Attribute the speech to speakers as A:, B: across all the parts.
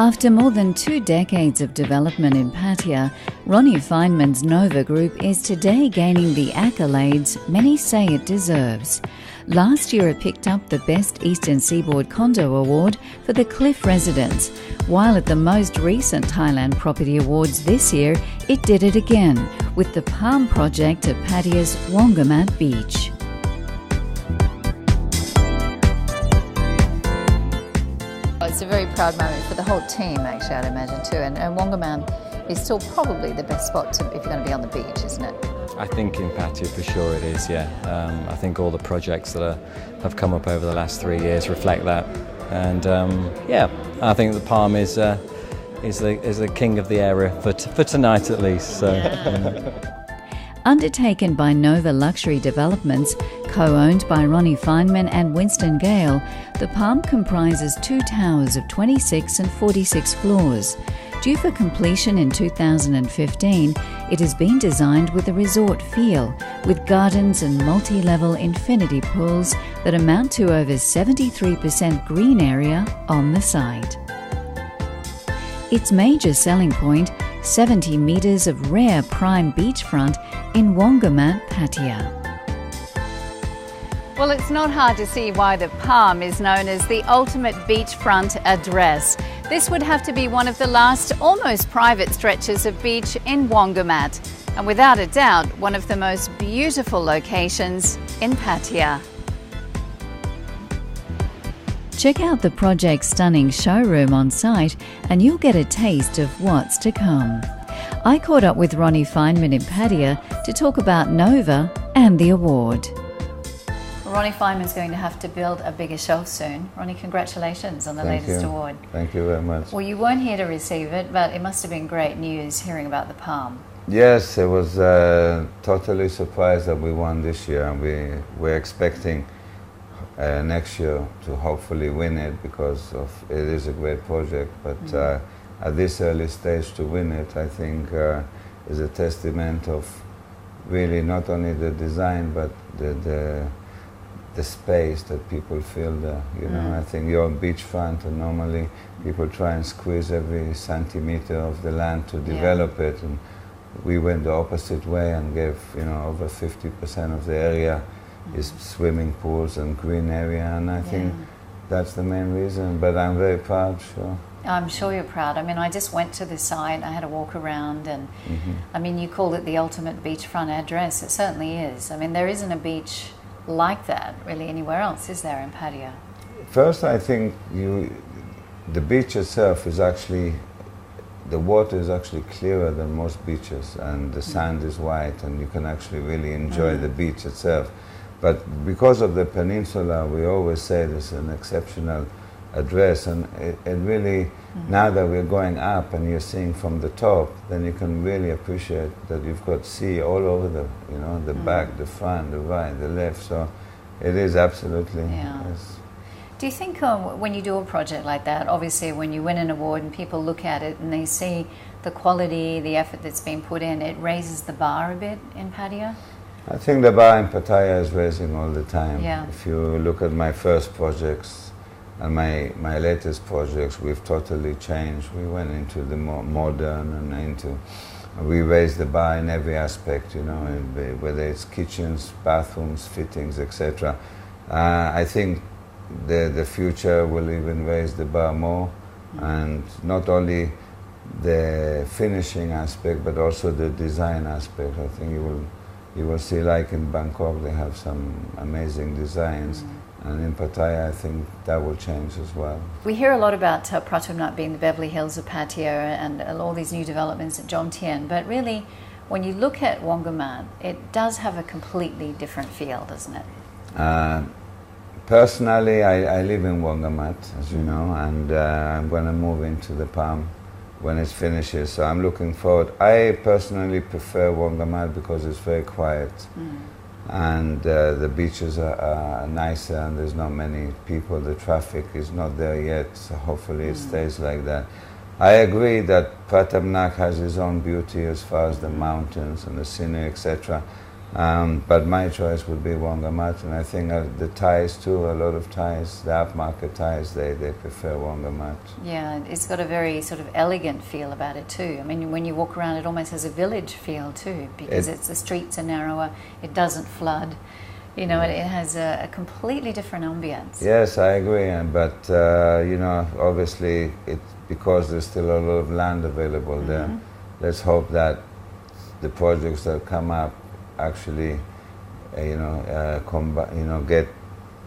A: After more than 2 decades of development in Pattaya, Rony Fineman's Nova Group is today gaining the accolades many say it deserves. Last year it picked up the Best Eastern Seaboard Condo Award for the Cliff Residence, while at the most recent Thailand Property Awards this year it did it again with the Palm Project at Pattaya's Wongamat Beach.
B: It's a very proud moment for the whole team, actually, I'd imagine too. And Wongamat is still probably the best spot if you're going to be on the beach, isn't it?
C: I think in Pattaya for sure it is, yeah. I think all the projects that have come up over the last 3 years reflect that. And yeah, I think the Palm is the king of the area for tonight at least. So.
A: Yeah. Undertaken by Nova Luxury Developments, co-owned by Rony Fineman and Winston Gale, the Palm comprises 2 towers of 26 and 46 floors. Due for completion in 2015, it has been designed with a resort feel, with gardens and multi-level infinity pools that amount to over 73% green area on the site. Its major selling point, 70 metres of rare prime beachfront in Wongamat, Pattaya.
B: Well, it's not hard to see why the Palm is known as the ultimate beachfront address. This would have to be one of the last almost private stretches of beach in Wongamat, and without a doubt, one of the most beautiful locations in Pattaya.
A: Check out the project's stunning showroom on site and you'll get a taste of what's to come. I caught up with Rony Fineman in Pattaya to talk about Nova and the award.
B: Rony Fineman's going to have to build a bigger shelf soon. Rony, congratulations on the latest award.
D: Thank you very much.
B: Well, you weren't here to receive it, but it must have been great news hearing about the Palm.
D: Yes, it was totally surprised that we won this year, and we're expecting next year to hopefully win it because it is a great project. But at this early stage to win it, I think is a testament of really not only the design but the space that people feel there. You know, I think you're on beachfront, and normally people try and squeeze every centimeter of the land to develop it, and we went the opposite way and gave over 50% of the area is swimming pools and green area, and I think that's the main reason, but I'm very proud, sure.
B: I'm sure you're proud. I mean, I just went to the site, I had a walk around, and I mean, you called it the ultimate beachfront address. It certainly is. I mean, there isn't a beach like that really anywhere else, is there, in Pattaya?
D: First, I think the beach itself is actually, the water is actually clearer than most beaches, and the sand is white, and you can actually really enjoy the beach itself. But because of the peninsula, we always say this is an exceptional address, and it really, now that we're going up and you're seeing from the top, then you can really appreciate that you've got sea all over the back, the front, the right, the left, so it is absolutely, yes.
B: Do you think when you do a project like that, obviously when you win an award and people look at it and they see the quality, the effort that's been put in, it raises the bar a bit in Pattaya?
D: I think the bar in Pattaya is raising all the time.
B: Yeah.
D: If you look at my first projects and my latest projects, we've totally changed. We went into the more modern and we raised the bar in every aspect, whether it's kitchens, bathrooms, fittings, etc. I think the future will even raise the bar more, and not only the finishing aspect but also the design aspect. I think you will see, like in Bangkok, they have some amazing designs, and in Pattaya I think that will change as well.
B: We hear a lot about Pratumnat being the Beverly Hills of Pattaya and all these new developments at Jomtien, but really when you look at Wongamat, it does have a completely different feel, doesn't it?
D: Personally, I live in Wongamat, as you know, and I'm going to move into the Palm when it finishes, so I'm looking forward. I personally prefer Wongamat because it's very quiet, and the beaches are nicer and there's not many people. The traffic is not there yet, so hopefully it stays like that. I agree that Pratumnat has its own beauty as far as the mountains and the scenery, etc. But my choice would be Wongamat, and I think the Thais too, a lot of Thais, the upmarket Thais, they prefer Wongamat.
B: Yeah, it's got a very sort of elegant feel about it too. I mean, when you walk around, it almost has a village feel too, because the streets are narrower, it doesn't flood. You know, it has a completely different ambience.
D: Yes, I agree, but you know, obviously, because there's still a lot of land available there. Let's hope that the projects that come up actually, get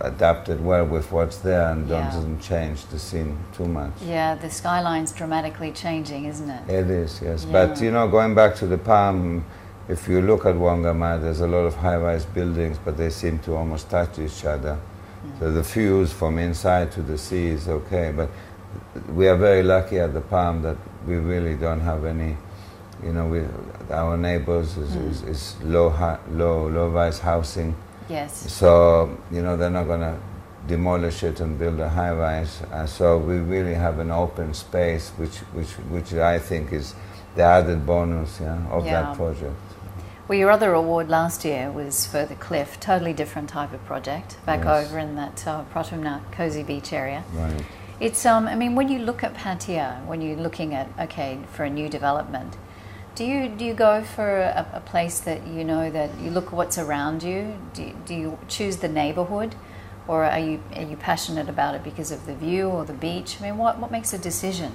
D: adapted well with what's there and doesn't change the scene too much.
B: Yeah, the skyline's dramatically changing, isn't it?
D: It is, yes. Yeah. But you know, going back to the Palm, if you look at Wongamat, there's a lot of high-rise buildings, but they seem to almost touch each other. So the views from inside to the sea is okay, but we are very lucky at the Palm that we really don't have any. You know, our neighbors is low-rise housing.
B: Yes.
D: So you know, they're not going to demolish it and build a high-rise. So we really have an open space, which I think is the added bonus of that project.
B: Well, your other award last year was for the Cliff, totally different type of project, back over in that Protumna Cozy Beach area.
D: Right.
B: It's I mean, when you look at Pattaya, when you're looking at for a new development, do you go for a place that you know that you look at what's around you? Do you choose the neighborhood, or are you passionate about it because of the view or the beach? I mean, what makes a decision?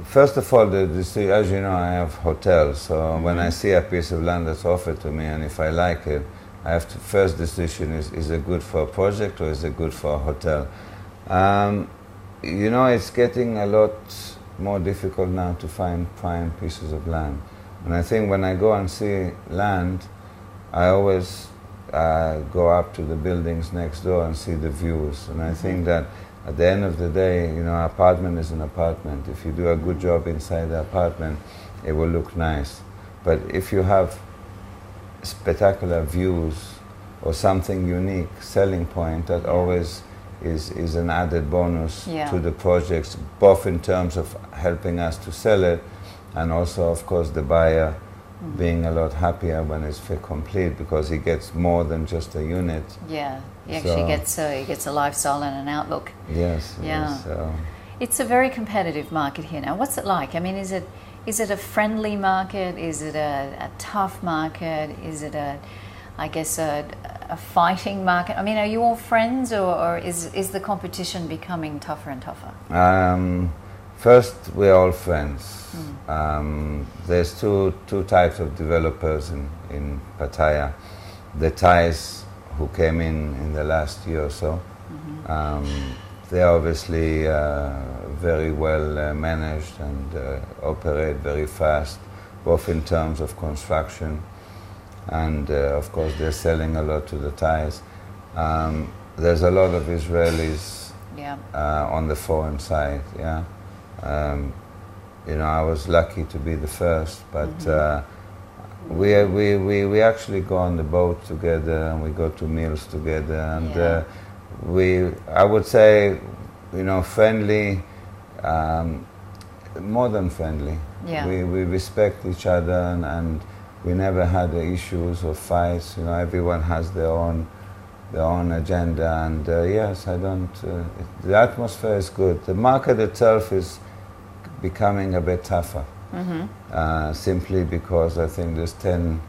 D: First of all, as you know, I have hotels, so when I see a piece of land that's offered to me, and if I like it, I have to, first decision is it good for a project or is it good for a hotel? You know, it's getting a lot more difficult now to find prime pieces of land. And I think when I go and see land, I always go up to the buildings next door and see the views. And I think that at the end of the day, you know, an apartment is an apartment. If you do a good job inside the apartment, it will look nice. But if you have spectacular views or something unique, selling point, that always is an added bonus to the projects, both in terms of helping us to sell it, and also, of course, the buyer being a lot happier when it's complete, because he gets more than just a unit.
B: Yeah, he actually gets a lifestyle and an outlook.
D: Yes.
B: Yeah.
D: Yes,
B: it's a very competitive market here now. What's it like? I mean, is it a friendly market? Is it a tough market? Is it a fighting market? I mean, are you all friends, or is the competition becoming tougher and tougher?
D: First, we're all friends. There's two types of developers in Pattaya. The Thais who came in the last year or so. They're obviously very well managed and operate very fast, both in terms of construction and of course they're selling a lot to the Thais. There's a lot of Israelis on the foreign side. You know, I was lucky to be the first, but we actually go on the boat together and we go to meals together, and I would say, you know, friendly, more than friendly. We respect each other, and we never had issues or fights. You know, everyone has their own agenda, and yes, the atmosphere is good. The market itself is becoming a bit tougher, simply because I think there's 10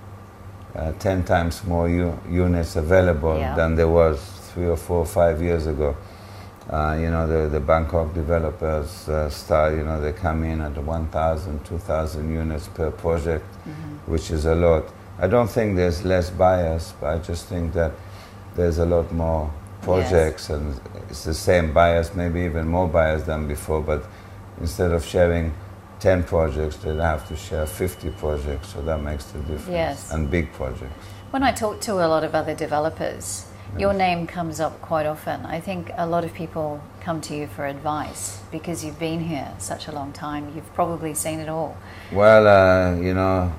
D: times more units available than there was 3 or 4 or 5 years ago. You know, the Bangkok developers they come in at 1,000, 2,000 units per project, which is a lot. I don't think there's less buyers, but I just think that there's a lot more projects, and it's the same buyers, maybe even more buyers than before, but instead of sharing 10 projects, they'll have to share 50 projects, so that makes the difference, and big projects.
B: When I talk to a lot of other developers, your name comes up quite often. I think a lot of people come to you for advice because you've been here such a long time. You've probably seen it all.
D: Well, you know,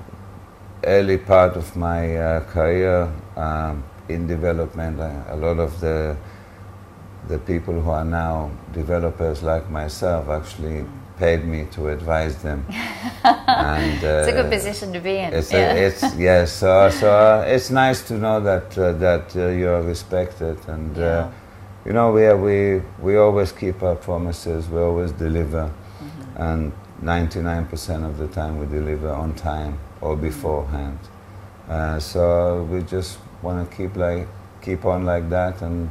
D: early part of my career in development, a lot of the people who are now developers like myself actually paid me to advise them. And
B: it's a good position to be in.
D: So it's nice to know that you're respected, and you know, we always keep our promises, we always deliver, and 99% of the time we deliver on time or beforehand. So we just want to keep on like that and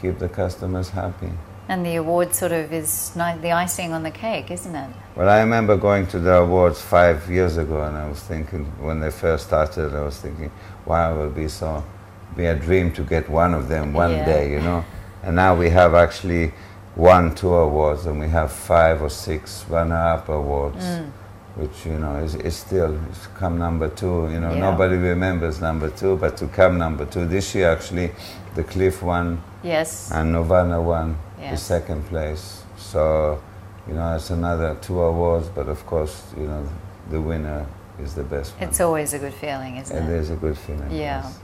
D: keep the customers happy.
B: And the award sort of is the icing on the cake, isn't it?
D: Well, I remember going to the awards 5 years ago, and I was thinking, when they first started, I was thinking, wow, it will be a dream to get one of them one day, you know. And now we have actually won 2 awards, and we have 5 or 6 runner-up awards, which, you know, is still, it's come number 2, you know. Nobody remembers number 2, but to come number 2 this year, actually, the Cliff won, and Nirvana won the 2nd place. So, you know, it's another 2 awards, but of course, you know, the winner is the best one.
B: It's always a good feeling, isn't it?
D: It is a good feeling, yes.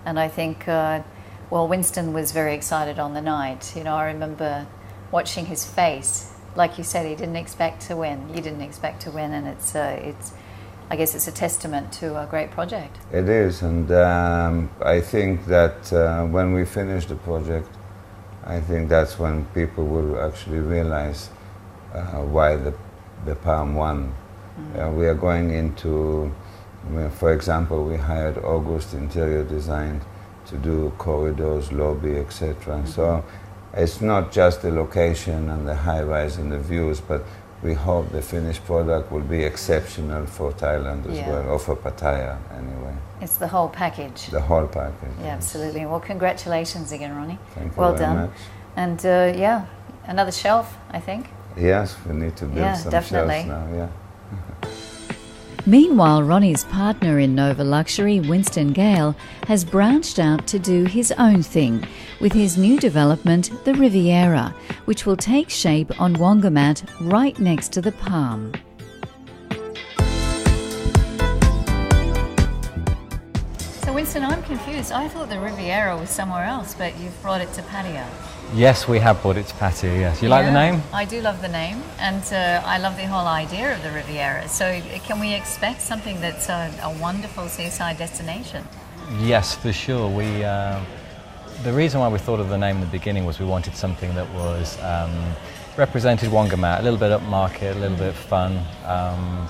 B: And I think, well, Winston was very excited on the night. You know, I remember watching his face. Like you said, he didn't expect to win. You didn't expect to win, and it's I guess it's a testament to a great project. It is, and
D: I think that when we finish the project, I think that's when people will actually realize why the Palm won. We are going into, for example, we hired August Interior Design to do corridors, lobby, etc. So it's not just the location and the high rise and the views, but we hope the finished product will be exceptional for Thailand as well, or for Pattaya anyway.
B: It's the whole package.
D: The whole package.
B: Yeah, absolutely. Well, congratulations again, Rony.
D: Thank you
B: well
D: very
B: done.
D: much.
B: And another shelf, I think.
D: Yes, we need to build some
B: definitely.
D: shelves now,
A: Meanwhile, Ronnie's partner in Nova Luxury, Winston Gale, has branched out to do his own thing with his new development, the Riviera, which will take shape on Wongamat right next to the Palm.
B: So Winston, I'm confused. I thought the Riviera was somewhere else, but you've brought it to Pattaya.
C: Yes, we have brought it to Pattaya, yes. You like the name?
B: I do love the name, and I love the whole idea of the Riviera. So can we expect something that's a wonderful seaside destination?
C: Yes, for sure. The reason why we thought of the name in the beginning was we wanted something that was represented Wongamat, a little bit upmarket, a little bit fun, a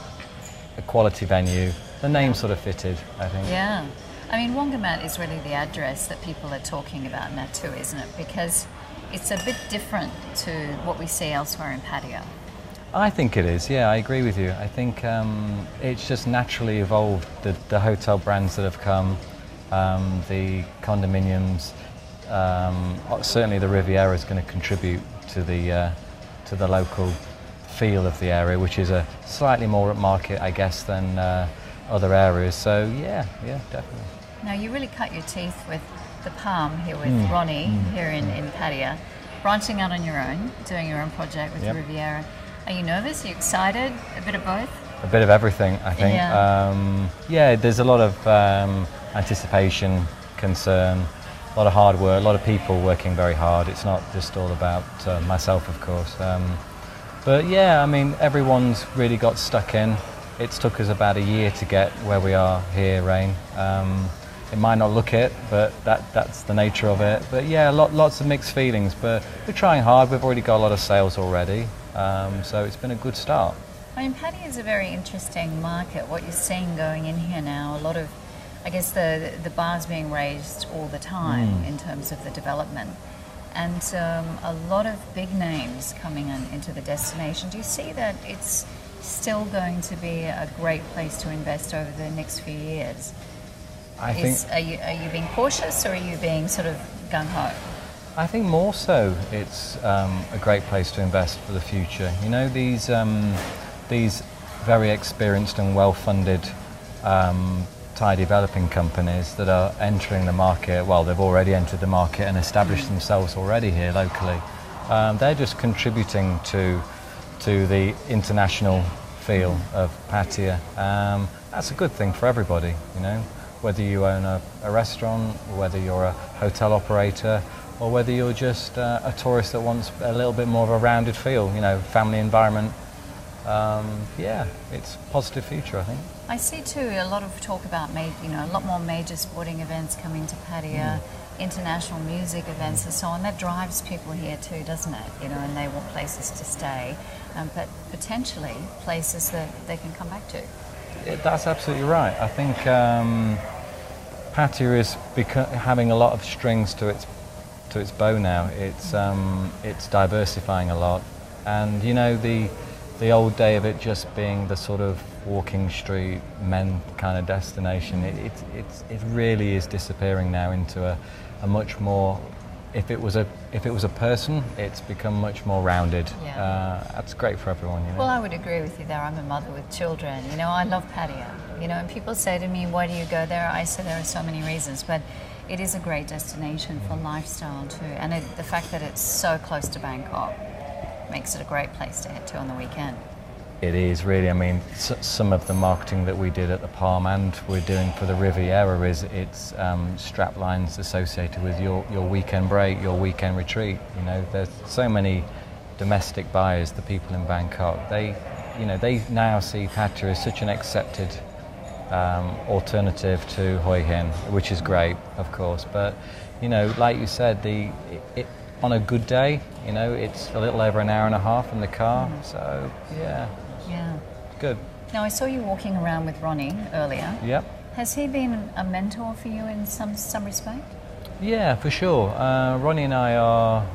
C: quality venue. The name sort of fitted, I think.
B: Yeah. I mean, Wongamat is really the address that people are talking about now too, isn't it? Because it's a bit different to what we see elsewhere in Pattaya.
C: I think it is, yeah, I agree with you. I think it's just naturally evolved, the hotel brands that have come, the condominiums, certainly the Riviera is going to contribute to the local feel of the area, which is a slightly more upmarket, I guess, than other areas. So yeah, definitely.
B: Now, you really cut your teeth with the Palm here with Rony here in Pattaya, branching out on your own, doing your own project with the Riviera. Are you nervous? Are you excited? A bit of both?
C: A bit of everything, I think. There's a lot of anticipation, concern, a lot of hard work, a lot of people working very hard. It's not just all about myself, of course. But yeah, I mean, everyone's really got stuck in. It's took us about a year to get where we are here, Rain. It might not look it, but that's the nature of it. But yeah, lots of mixed feelings, but we're trying hard. We've already got a lot of sales already, so it's been a good start.
B: I mean, Pattaya is a very interesting market. What you're seeing going in here now, a lot of, I guess the bar's being raised all the time in terms of the development. And a lot of big names coming into the destination. Do you see that it's still going to be a great place to invest over the next few years? Are you being cautious, or are you being sort of gung-ho?
C: I think more so it's a great place to invest for the future. You know, these very experienced and well-funded Thai developing companies that are entering the market, well, they've already entered the market and established themselves already here locally. They're just contributing to the international feel of Pattaya. That's a good thing for everybody, you know, whether you own a restaurant, whether you're a hotel operator, or whether you're just a tourist that wants a little bit more of a rounded feel, you know, family environment. yeah, it's a positive future, I think.
B: I see too a lot of talk about a lot more major sporting events coming to Pattaya, international music events and so on. That drives people here too, doesn't it? And they want places to stay, but potentially places that they can come back to.
C: That's absolutely right. I think Pattaya is having a lot of strings to its bow now. It's diversifying a lot, and the old day of it just being the sort of walking street men kind of destination, it really is disappearing now into a much more. If it was a person, it's become much more rounded.
B: Yeah.
C: That's great for everyone.
B: Well, I would agree with you there. I'm a mother with children. I love Pattaya. And people say to me, "Why do you go there?" I say there are so many reasons, but it is a great destination for lifestyle too, and the fact that it's so close to Bangkok makes it a great place to head to on the weekend.
C: It is really. I mean, some of the marketing that we did at the Palm and we're doing for the Riviera it's strap lines associated with your weekend break, your weekend retreat. There's so many domestic buyers, the people in Bangkok. They now see Pattaya as such an accepted alternative to Hoi Hin, which is great, of course. But like you said, on a good day, it's a little over an hour and a half in the car. So yeah.
B: Yeah.
C: Good.
B: Now, I saw you walking around with Rony earlier.
C: Yep.
B: Has he been a mentor for you in some respect?
C: Yeah, for sure. Rony and I are,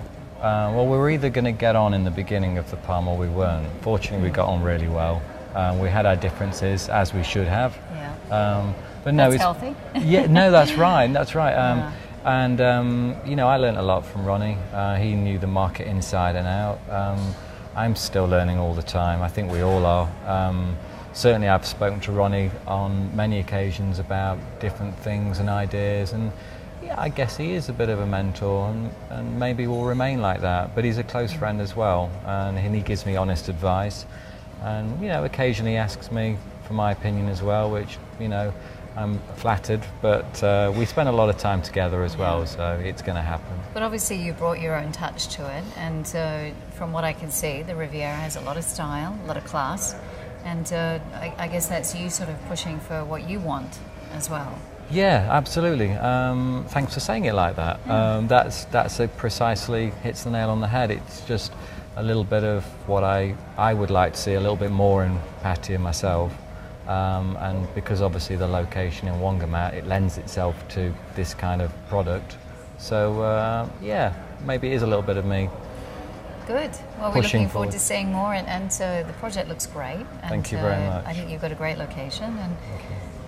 C: we were either going to get on in the beginning of the Palm or we weren't. Fortunately, we got on really well. We had our differences, as we should have.
B: Yeah.
C: But no,
B: that's healthy.
C: Yeah, no, that's right. That's right. And, I learned a lot from Rony. He knew the market inside and out. I'm still learning all the time. I think we all are. Certainly I've spoken to Rony on many occasions about different things and ideas, and yeah, I guess he is a bit of a mentor and maybe will remain like that, but he's a close friend as well, and he gives me honest advice, and occasionally asks me for my opinion as well, which I'm flattered, but we spend a lot of time together as well, so it's going to happen.
B: But obviously you brought your own touch to it, and from what I can see, the Riviera has a lot of style, a lot of class, and I guess that's you sort of pushing for what you want as well.
C: Yeah, absolutely. Thanks for saying it like that. Yeah. That's precisely hits the nail on the head. It's just a little bit of what I would like to see a little bit more in Pattaya myself. And because obviously the location in Wongamat, it lends itself to this kind of product. So yeah, maybe it is a little bit of me.
B: Good. Well, we're looking forward to seeing more, and the project looks great. And,
C: thank you very much.
B: I think you've got a great location, and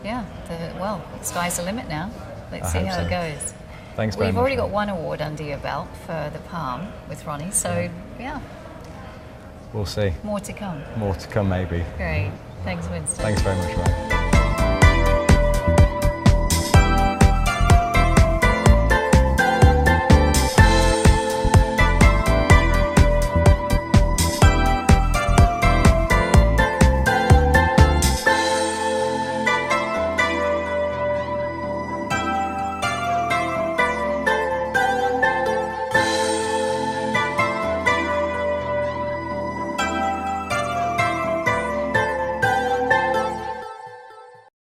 B: yeah, the sky's the limit now. Let's see how it goes.
C: Thanks very much.
B: We've already got one award under your belt for the Palm with Rony, so yeah.
C: We'll see.
B: More to come.
C: More to come, maybe.
B: Great. Thanks, Winston.
C: Thanks very much, Ryan.